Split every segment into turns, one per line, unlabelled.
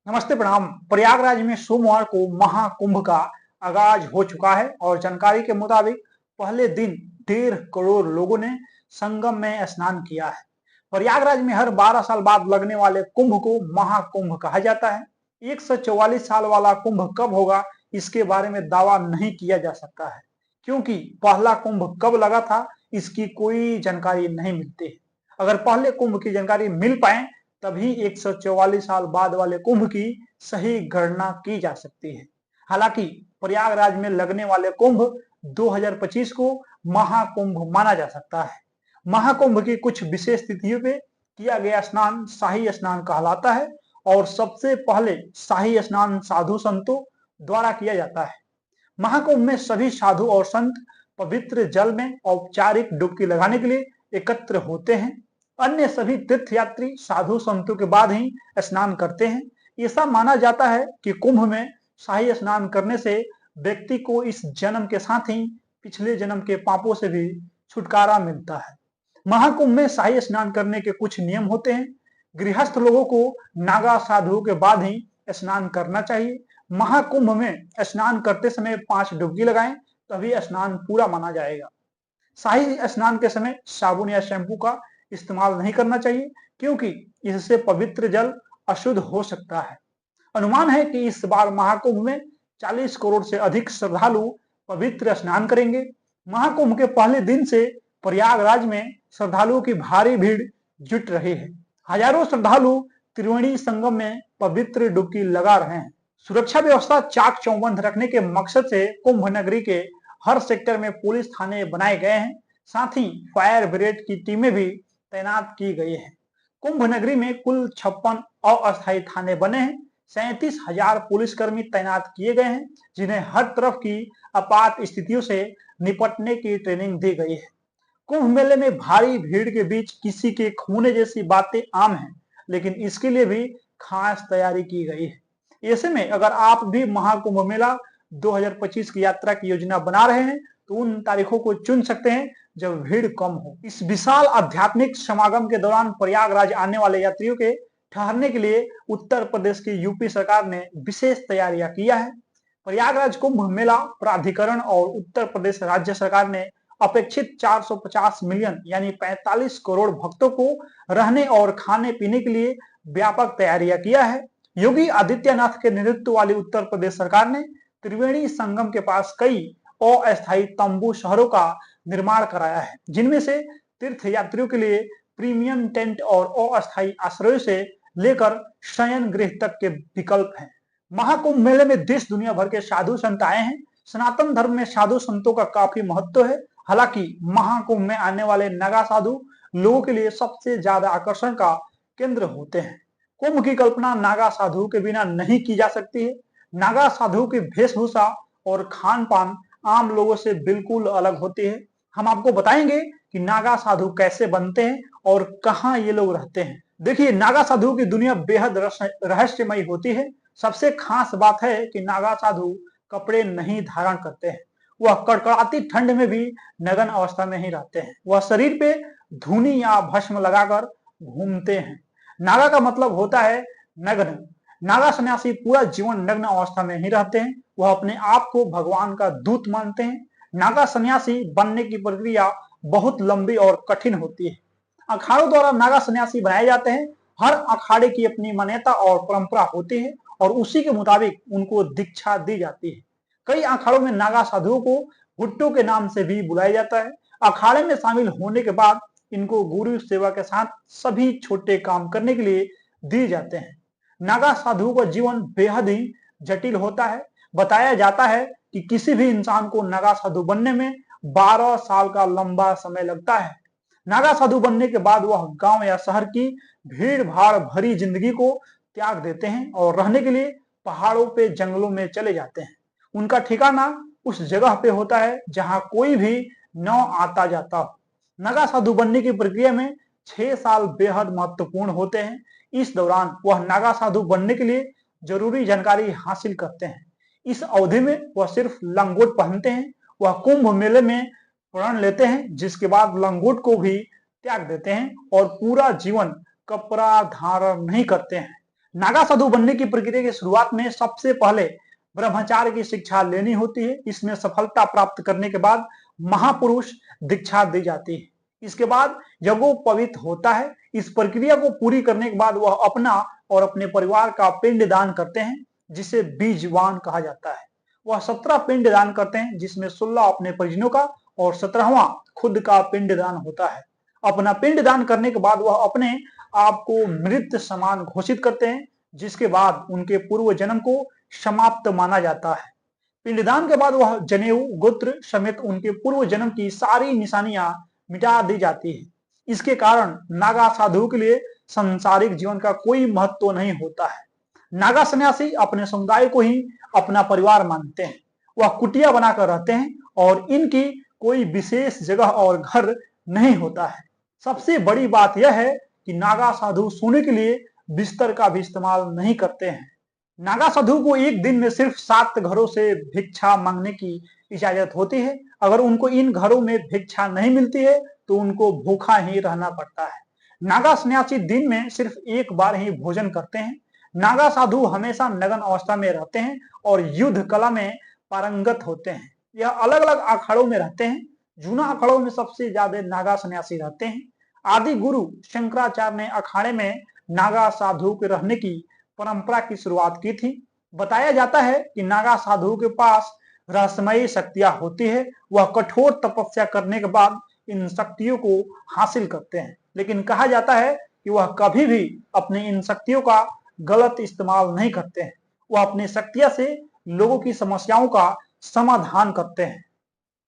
नमस्ते प्रणाम। प्रयागराज में सोमवार को महाकुंभ का आगाज हो चुका है और जानकारी के मुताबिक पहले दिन 1.5 करोड़ लोगों ने संगम में स्नान किया है। प्रयागराज में हर 12 साल बाद लगने वाले कुंभ को महाकुंभ कहा जाता है। 144 साल वाला कुंभ कब होगा इसके बारे में दावा नहीं किया जा सकता है, क्योंकि पहला कुंभ कब लगा था इसकी कोई जानकारी नहीं मिलती है। अगर पहले कुंभ की जानकारी मिल पाए तभी 144 साल बाद वाले कुंभ की सही गणना की जा सकती है। हालांकि प्रयागराज में लगने वाले कुंभ 2025 को महाकुंभ माना जा सकता है। महाकुंभ की कुछ विशेष तिथियों पे किया गया स्नान शाही स्नान कहलाता है और सबसे पहले शाही स्नान साधु संतों द्वारा किया जाता है। महाकुंभ में सभी साधु और संत पवित्र जल में औपचारिक डुबकी लगाने के लिए एकत्र होते हैं। अन्य सभी तीर्थयात्री साधु संतों के बाद ही स्नान करते हैं। ऐसा माना जाता है कि कुंभ में शाही स्नान करने से व्यक्ति को इस जन्म के साथ ही पिछले जन्म के पापों से भी छुटकारा मिलता है। महाकुंभ में शाही स्नान करने के कुछ नियम होते हैं। गृहस्थ लोगों को नागा साधुओं के बाद ही स्नान करना चाहिए। महाकुंभ में स्नान करते समय 5 डुबकी लगाएं, तभी स्नान पूरा माना जाएगा। शाही स्नान के समय साबुन या शैम्पू का इस्तेमाल नहीं करना चाहिए, क्योंकि इससे पवित्र जल अशुद्ध हो सकता है। अनुमान है कि इस बार महाकुंभ में 40 करोड़ से अधिक श्रद्धालु पवित्र स्नान करेंगे। महाकुंभ के पहले दिन से प्रयागराज में श्रद्धालुओं की भारी भीड़ जुट रही है। हजारों श्रद्धालु त्रिवेणी संगम में पवित्र डुबकी लगा रहे हैं। सुरक्षा व्यवस्था चाक चौबंद रखने के मकसद से कुंभ नगरी के हर सेक्टर में पुलिस थाने बनाए गए हैं। साथ ही फायर ब्रिगेड की टीमें भी तैनात की गई है। कुंभ नगरी में कुल 56 अस्थायी थाने बने हैं। 37,000 पुलिसकर्मी तैनात किए गए हैं, जिन्हें हर तरफ की आपात स्थितियों से निपटने की ट्रेनिंग दी गई है। कुंभ मेले में भारी भीड़ के बीच किसी के खोने जैसी बातें आम हैं, लेकिन इसके लिए भी खास तैयारी की गई है। ऐसे में अगर आप भी महाकुंभ मेला 2025 की यात्रा की योजना बना रहे हैं तो उन तारीखों को चुन सकते हैं जब भीड़ कम हो। इस विशाल आध्यात्मिक समागम के दौरान प्रयागराज आने वाले यात्रियों के ठहरने के लिए उत्तर प्रदेश की यूपी सरकार ने विशेष तैयारियां किया है। प्रयागराज कुंभ मेला प्राधिकरण और उत्तर प्रदेश राज्य सरकार ने अपेक्षित 450 मिलियन यानी 45 करोड़ भक्तों को रहने और खाने पीने के लिए व्यापक तैयारियां किया है। योगी आदित्यनाथ के नेतृत्व वाली उत्तर प्रदेश सरकार ने त्रिवेणी संगम के पास कई अस्थायी तंबू शहरों का निर्माण कराया है, जिनमें से तीर्थ यात्रियों के लिए प्रीमियम टेंट और अस्थायी आश्रयों से लेकर शयन गृह तक के विकल्प हैं। महाकुंभ मेले में देश दुनिया भर के साधु संत आए हैं। सनातन धर्म में साधु संतों का काफी महत्व है। हालांकि महाकुंभ में आने वाले नागा साधु लोगों के लिए सबसे ज्यादा आकर्षण का केंद्र होते हैं। कुंभ की कल्पना नागा साधुओं के बिना नहीं की जा सकती है। नागा साधुओं की वेशभूषा और खान पान आम लोगों से बिल्कुल अलग होती है। हम आपको बताएंगे कि नागा साधु कैसे बनते हैं और कहाँ ये लोग रहते हैं। देखिए, नागा साधुओं की दुनिया बेहद रहस्यमयी होती है। सबसे खास बात है कि नागा साधु कपड़े नहीं धारण करते हैं। वह कड़कड़ाती ठंड में भी नग्न अवस्था में ही रहते हैं। वह शरीर पे धूनी या भस्म लगाकर घूमते हैं। नागा का मतलब होता है नग्न। नागा सन्यासी पूरा जीवन नग्न अवस्था में ही रहते हैं। वह अपने आप को भगवान का दूत मानते हैं। नागा सन्यासी बनने की प्रक्रिया बहुत लंबी और कठिन होती है। अखाड़ों द्वारा नागा सन्यासी बनाए जाते हैं। हर अखाड़े की अपनी मान्यता और परंपरा होती है और उसी के मुताबिक उनको दीक्षा दी जाती है। कई अखाड़ों में नागा साधुओं को भुट्टो के नाम से भी बुलाया जाता है। अखाड़े में शामिल होने के बाद इनको गुरु सेवा के साथ सभी छोटे काम करने के लिए दिए जाते हैं। नागा साधुओं का जीवन बेहद ही जटिल होता है। बताया जाता है कि किसी भी इंसान को नागा साधु बनने में 12 साल का लंबा समय लगता है। नागा साधु बनने के बाद वह गांव या शहर की भीड़ भाड़ भरी जिंदगी को त्याग देते हैं और रहने के लिए पहाड़ों पे जंगलों में चले जाते हैं। उनका ठिकाना उस जगह पे होता है जहां कोई भी न आता जाता हो। नागा साधु बनने की प्रक्रिया में 6 साल बेहद महत्वपूर्ण होते हैं। इस दौरान वह नागा साधु बनने के लिए जरूरी जानकारी हासिल करते हैं। इस अवधि में वह सिर्फ लंगोट पहनते हैं। वह कुंभ मेले में प्रण लेते हैं, जिसके बाद लंगोट को भी त्याग देते हैं और पूरा जीवन कपड़ा धारण नहीं करते हैं। नागा साधु बनने की प्रक्रिया की शुरुआत में सबसे पहले ब्रह्मचार्य की शिक्षा लेनी होती है। इसमें सफलता प्राप्त करने के बाद महापुरुष दीक्षा दी जाती है। इसके बाद जब वो पवित्र होता है, इस प्रक्रिया को पूरी करने के बाद वह अपना और अपने परिवार का पिंड दान करते हैं, जिसे बीजवान कहा जाता है। वह 17 पिंड दान करते हैं, जिसमें 16 अपने परिजनों का और 17वां खुद का पिंड दान होता है। अपना पिंड दान करने के बाद वह अपने आप को मृत समान घोषित करते हैं, जिसके बाद उनके पूर्व जन्म को समाप्त माना जाता है। पिंडदान के बाद वह जनेऊ गोत्र समेत उनके पूर्व जन्म की सारी निशानियां मिटा दी जाती है। इसके कारण नागा साधुओं के लिए सांसारिक जीवन का कोई महत्व नहीं होता है। नागा सन्यासी अपने समुदाय को ही अपना परिवार मानते हैं। वह कुटिया बनाकर रहते हैं और इनकी कोई विशेष जगह और घर नहीं होता है। सबसे बड़ी बात यह है कि नागा साधु सोने के लिए बिस्तर का भी इस्तेमाल नहीं करते हैं। नागा साधु को एक दिन में सिर्फ 7 घरों से भिक्षा मांगने की इजाजत होती है। अगर उनको इन घरों में भिक्षा नहीं मिलती है तो उनको भूखा ही रहना पड़ता है। नागा सन्यासी दिन में सिर्फ एक बार ही भोजन करते हैं। नागा साधु हमेशा नग्न अवस्था में रहते हैं और युद्ध कला में पारंगत होते हैं। यह अलग अलग अखाड़ों में रहते हैं। जूना अखाड़ों में सबसे ज्यादा नागा सन्यासी रहते हैं। आदि गुरु शंकराचार्य ने अखाड़े में नागा साधु के रहने की परंपरा की शुरुआत की थी। बताया जाता है कि नागा साधुओं के पास रहस्यमयी शक्तियां होती है। वह कठोर तपस्या करने के बाद इन शक्तियों को हासिल करते हैं, लेकिन कहा जाता है कि वह कभी भी अपने इन शक्तियों का गलत इस्तेमाल नहीं करते हैं। वह अपनी शक्तियां से लोगों की समस्याओं का समाधान करते हैं।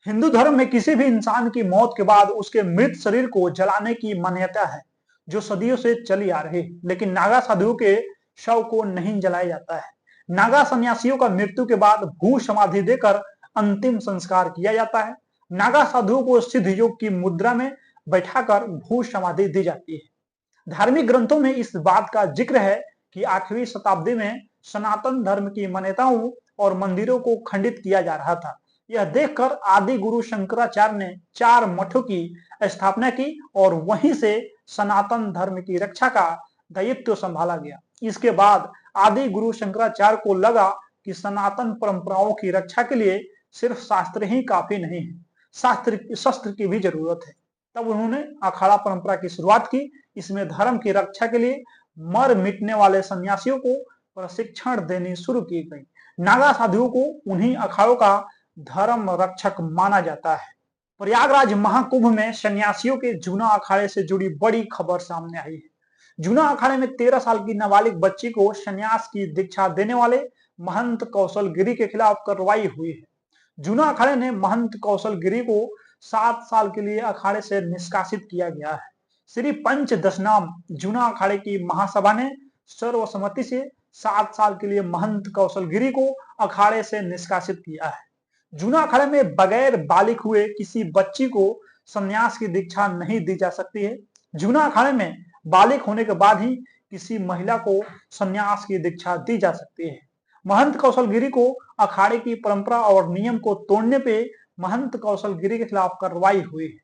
हिंदू धर्म में किसी भी इंसान की मौत के बाद उसके मृत शरीर को जलाने की मान्यता है, जो सदियों से चली आ रही है। लेकिन नागा साधुओं के शव को नहीं जलाया जाता है। नागा सन्यासियों का मृत्यु के बाद भू समाधि देकर अंतिम संस्कार किया जाता है। नागा साधुओं को सिद्ध योग की मुद्रा में बैठाकर भू समाधि दी जाती है। धार्मिक ग्रंथों में इस बात का जिक्र है कि 8वीं शताब्दी में सनातन धर्म की मान्यताओं और मंदिरों को खंडित किया जा रहा था। यह देखकर आदि गुरु शंकराचार्य ने 4 मठों की स्थापना की और वहीं से सनातन धर्म की रक्षा का दायित्व संभाला गया। इसके बाद आदि गुरु शंकराचार्य को लगा कि सनातन परंपराओं की रक्षा के लिए सिर्फ शास्त्र ही काफी नहीं है, शस्त्र की भी जरूरत है। तब उन्होंने अखाड़ा परंपरा की शुरुआत की। इसमें धर्म की रक्षा के लिए मर मिटने वाले सन्यासियों को प्रशिक्षण देनी शुरू की गई। नागा साधुओं को उन्हीं अखाड़ों का धर्म रक्षक माना जाता है। प्रयागराज महाकुंभ में सन्यासियों के जूना अखाड़े से जुड़ी बड़ी खबर सामने आई है। जूना अखाड़े में 13 साल की नाबालिग बच्ची को संन्यास की दीक्षा देने वाले महंत कौशल गिरी के खिलाफ कार्रवाई हुई है। जूना अखाड़े ने महंत कौशल गिरी को 7 साल के लिए अखाड़े से निष्कासित किया गया है। श्री पंच दशनाम जूना अखाड़े की महासभा ने सर्वसम्मति से 7 साल के लिए महंत कौशल गिरी को अखाड़े से निष्कासित किया है। जूना अखाड़े में बगैर बालिग हुए किसी बच्ची को संन्यास की दीक्षा नहीं दी जा सकती है। जूना अखाड़े में बालिग होने के बाद ही किसी महिला को संन्यास की दीक्षा दी जा सकती है। महंत कौशल गिरी को अखाड़े की परंपरा और नियम को तोड़ने पे महंत कौशल गिरी के खिलाफ कार्रवाई हुई है।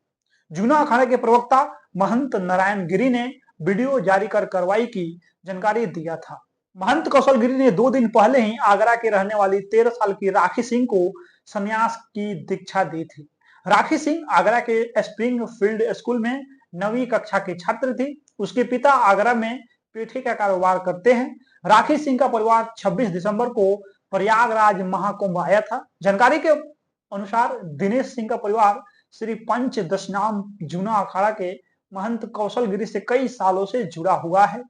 जूना अखाड़े के प्रवक्ता महंत नारायण गिरी ने वीडियो जारी कर कार्रवाई की जानकारी दिया था। महंत कौशल गिरी ने 2 दिन पहले ही आगरा के रहने वाली 13 साल की राखी सिंह को संन्यास की दीक्षा दी थी। राखी सिंह आगरा के स्प्रिंग फील्ड स्कूल में 9वीं कक्षा की छात्र थी। उसके पिता आगरा में पेठे का कारोबार करते हैं। राखी सिंह का परिवार 26 दिसंबर को प्रयागराज महाकुंभ आया था। जानकारी के अनुसार दिनेश सिंह का परिवार श्री पंच दशनाम जूना अखाड़ा के महंत कौशल गिरी से कई सालों से जुड़ा हुआ है।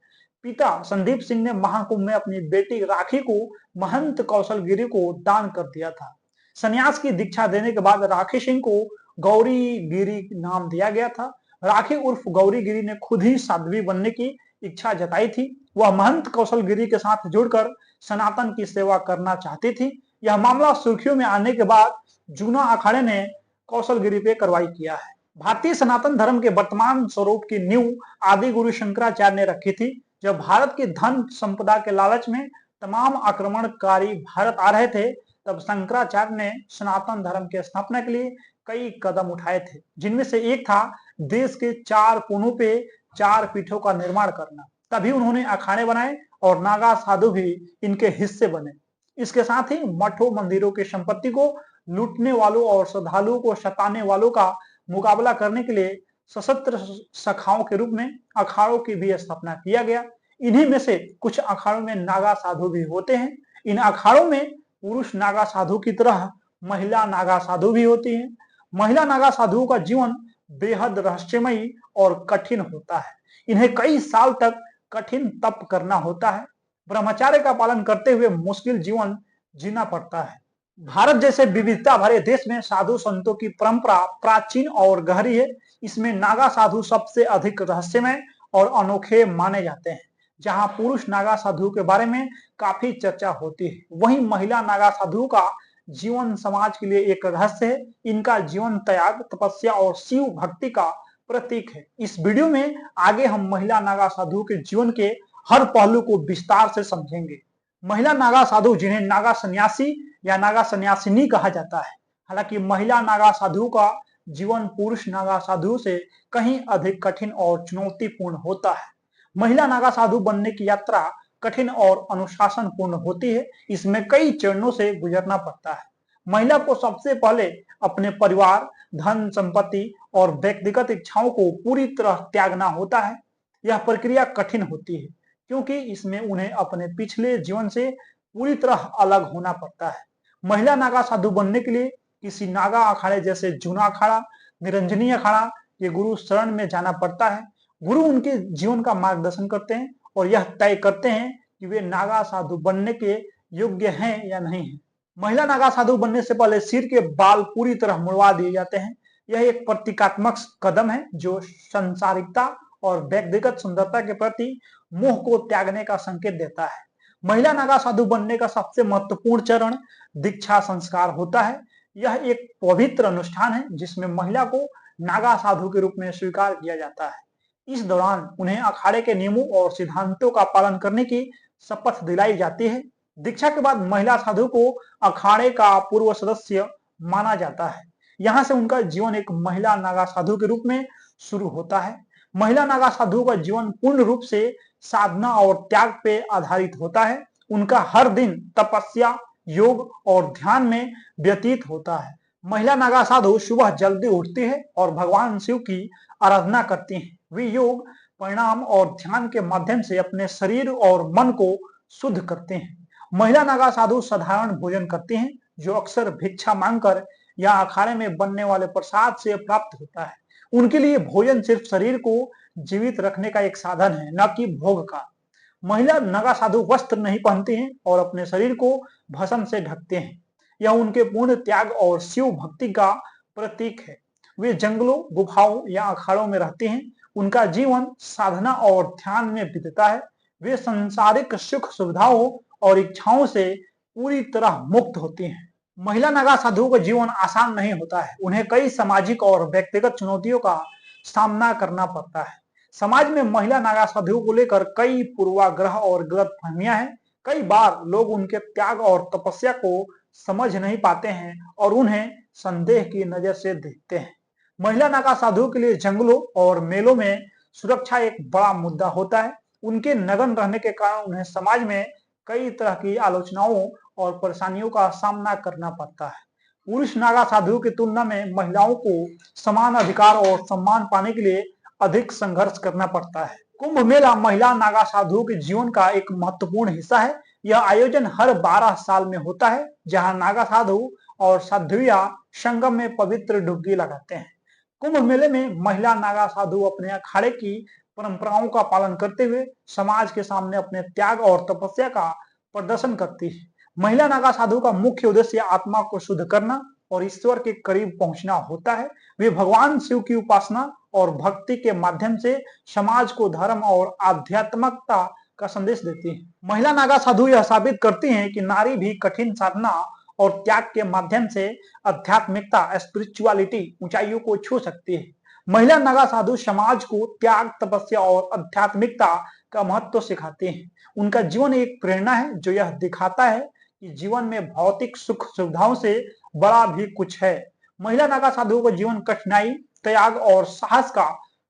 पिता संदीप सिंह ने महाकुंभ में अपनी बेटी राखी को महंत कौशल गिरी को दान कर दिया था। संन्यास की दीक्षा देने के बाद राखी सिंह को गौरी गिरी नाम दिया गया था। राखी उर्फ गौरी गिरी ने खुद ही साध्वी बनने की इच्छा जताई थी। वह महंत कौशल गिरी के साथ जुड़कर सनातन की सेवा करना चाहती थी। यह मामला सुर्खियों में आने के बाद जूना अखाड़े ने कौशल गिरी पे कार्रवाई किया है। भारतीय सनातन धर्म के वर्तमान स्वरूप की नींव आदि गुरु शंकराचार्य ने रखी थी। जब भारत की धन संपदा के लालच में तमाम आक्रमणकारी भारत आ रहे थे, तब शंकराचार्य ने सनातन धर्म की स्थापना के लिए कई कदम उठाए थे, जिनमें से एक था देश के 4 कोनों पे 4 पीठों का निर्माण करना। तभी उन्होंने अखाड़े बनाए और नागा साधु भी इनके हिस्से बने। इसके साथ ही मठों मंदिरों की संपत्ति को लूटने वालों और श्रद्धालुओं को सताने वालों का मुकाबला करने के लिए सशस्त्र शाखाओं के रूप में अखाड़ों की भी स्थापना किया गया। इन्हीं में से कुछ अखाड़ों में नागा साधु भी होते हैं। इन अखाड़ों में पुरुष नागा साधु की तरह महिला नागा साधु भी होती है। महिला नागा साधुओं का जीवन बेहद रहस्यमयी और कठिन होता है। इन्हें कई साल तक कठिन तप करना होता है, ब्रह्मचर्य का पालन करते हुए मुश्किल जीवन जीना पड़ता है। भारत जैसे विविधता भरे देश में साधु संतों की परंपरा प्राचीन और गहरी है। इसमें नागा साधु सबसे अधिक रहस्यमय और अनोखे माने जाते हैं। जहां पुरुष नागा साधु के बारे में काफी चर्चा होती है, वहीं महिला नागा साधु का जीवन समाज के लिए एक रहस्य है। इनका जीवन त्याग, तपस्या और शिव भक्ति का प्रतीक है। इस वीडियो में आगे हम महिला नागा साधु के जीवन के हर पहलू को विस्तार से समझेंगे। महिला नागा साधु, जिन्हें नागा सन्यासी या नागा सन्यासिनी कहा जाता है। हालांकि महिला नागा साधु का जीवन पुरुष नागा साधु से कहीं अधिक कठिन और चुनौतीपूर्ण होता है। महिला नागा साधु बनने की यात्रा कठिन और अनुशासन पूर्ण होती है। इसमें कई चरणों से गुजरना पड़ता है। महिला को सबसे पहले अपने परिवार, धन संपत्ति और व्यक्तिगत इच्छाओं को पूरी तरह त्यागना होता है। यह प्रक्रिया कठिन होती है क्योंकि इसमें उन्हें अपने पिछले जीवन से पूरी तरह अलग होना पड़ता है। महिला नागा साधु बनने के लिए किसी नागा अखाड़े जैसे जूना अखाड़ा, निरंजनी अखाड़ा के गुरु शरण में जाना पड़ता है। गुरु उनके जीवन का मार्गदर्शन करते हैं और यह तय करते हैं कि वे नागा साधु बनने के योग्य हैं या नहीं है। महिला नागा साधु बनने से पहले सिर के बाल पूरी तरह मुड़वा दिए जाते हैं। यह एक प्रतीकात्मक कदम है जो सांसारिकता और व्यक्तिगत सुंदरता के प्रति मोह को त्यागने का संकेत देता है। महिला नागा साधु बनने का सबसे महत्वपूर्ण चरण दीक्षा संस्कार होता है। यह एक पवित्र अनुष्ठान है जिसमें महिला को नागा साधु के रूप में स्वीकार किया जाता है। इस दौरान उन्हें अखाड़े के नियमों और सिद्धांतों का पालन करने की शपथ दिलाई जाती है। दीक्षा के बाद महिला साधु को अखाड़े का पूर्व सदस्य माना जाता है। यहाँ से उनका जीवन एक महिला नागा साधु के रूप में शुरू होता है। महिला नागा साधु का जीवन पूर्ण रूप से साधना और त्याग पे आधारित होता है। उनका हर दिन तपस्या, योग और ध्यान में व्यतीत होता है। महिला नागा साधु सुबह जल्दी उठती है और भगवान शिव की आराधना करती हैं। वे योग, परिणाम और ध्यान के माध्यम से अपने शरीर और मन को शुद्ध करते हैं। महिला नागा साधु साधारण भोजन करते हैं जो अक्सर भिक्षा मांगकर या अखाड़े में बनने वाले प्रसाद से प्राप्त होता है। उनके लिए भोजन सिर्फ शरीर को जीवित रखने का एक साधन है, न कि भोग का। महिला नागा साधु वस्त्र नहीं पहनते हैं और अपने शरीर को भस्म से ढकते हैं। यह उनके पूर्ण त्याग और शिव भक्ति का प्रतीक है। वे जंगलों, गुफाओं या अखाड़ों में रहते हैं। उनका जीवन साधना और ध्यान में बीतता है। वे सांसारिक सुख सुविधाओं और इच्छाओं से पूरी तरह मुक्त होती हैं। महिला नागा साधुओं का जीवन आसान नहीं होता है। उन्हें कई सामाजिक और व्यक्तिगत चुनौतियों का सामना करना पड़ता है। समाज में महिला नागा साधुओं को लेकर कई पूर्वाग्रह और गलतफहमियां हैं। कई बार लोग उनके त्याग और तपस्या को समझ नहीं पाते हैं और उन्हें संदेह की नजर से देखते हैं। महिला नागा साधुओं के लिए जंगलों और मेलों में सुरक्षा एक बड़ा मुद्दा होता है। उनके नग्न रहने के कारण उन्हें समाज में कई तरह की आलोचनाओं और परेशानियों का सामना करना पड़ता है। पुरुष नागा साधुओं की तुलना में महिलाओं को समान अधिकार और सम्मान पाने के लिए अधिक संघर्ष करना पड़ता है। कुंभ मेला महिला नागा साधुओं के जीवन का एक महत्वपूर्ण हिस्सा है। यह आयोजन हर 12 साल में होता है, जहां नागा साधु और साध्वियां संगम में पवित्र डुबकी लगाते हैं। कुंभ मेले में महिला नागा साधु अपने अखाड़े की परंपराओं का पालन करते हुए समाज के सामने अपने त्याग और तपस्या का प्रदर्शन करती है। महिला नागा साधु का मुख्य उद्देश्य आत्मा को शुद्ध करना और ईश्वर के करीब पहुंचना होता है। वे भगवान शिव की उपासना और भक्ति के माध्यम से समाज को धर्म और आध्यात्मिकता का संदेश देती है। महिला नागा साधु यह साबित करती हैं कि नारी भी कठिन साधना और त्याग के माध्यम से आध्यात्मिकता, स्पिरिचुअलिटी ऊंचाइयों को छू सकती है। महिला नागा साधु समाज को त्याग, तपस्या और आध्यात्मिकता का महत्व सिखाते हैं। उनका जीवन एक प्रेरणा है जो यह दिखाता है कि जीवन में भौतिक सुख सुविधाओं से बड़ा भी कुछ है। महिला नागा साधुओं का जीवन कठिनाई, त्याग और साहस का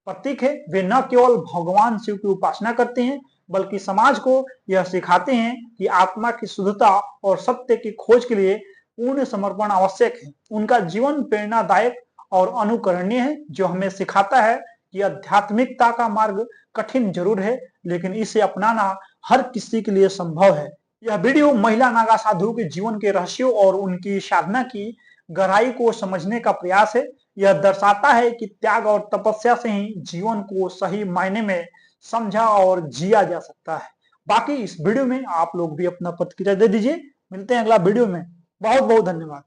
प्रतीक है। वे न केवल भगवान शिव की उपासना करते हैं बल्कि समाज को यह सिखाते हैं कि आत्मा की शुद्धता और सत्य की खोज के लिए पूर्ण समर्पण आवश्यक है। उनका जीवन प्रेरणादायक और अनुकरणीय है, जो हमें सिखाता है कि आध्यात्मिकता का मार्ग कठिन जरूर है, लेकिन इसे अपनाना हर किसी के लिए संभव है। यह वीडियो महिला नागा साधुओं के जीवन के रहस्यों और उनकी साधना की गहराई को समझने का प्रयास है। यह दर्शाता है कि त्याग और तपस्या से ही जीवन को सही मायने में समझा और जिया जा सकता है। बाकी इस वीडियो में आप लोग भी अपना प्रतिक्रिया दे दीजिए। मिलते हैं अगला वीडियो में। बहुत बहुत धन्यवाद।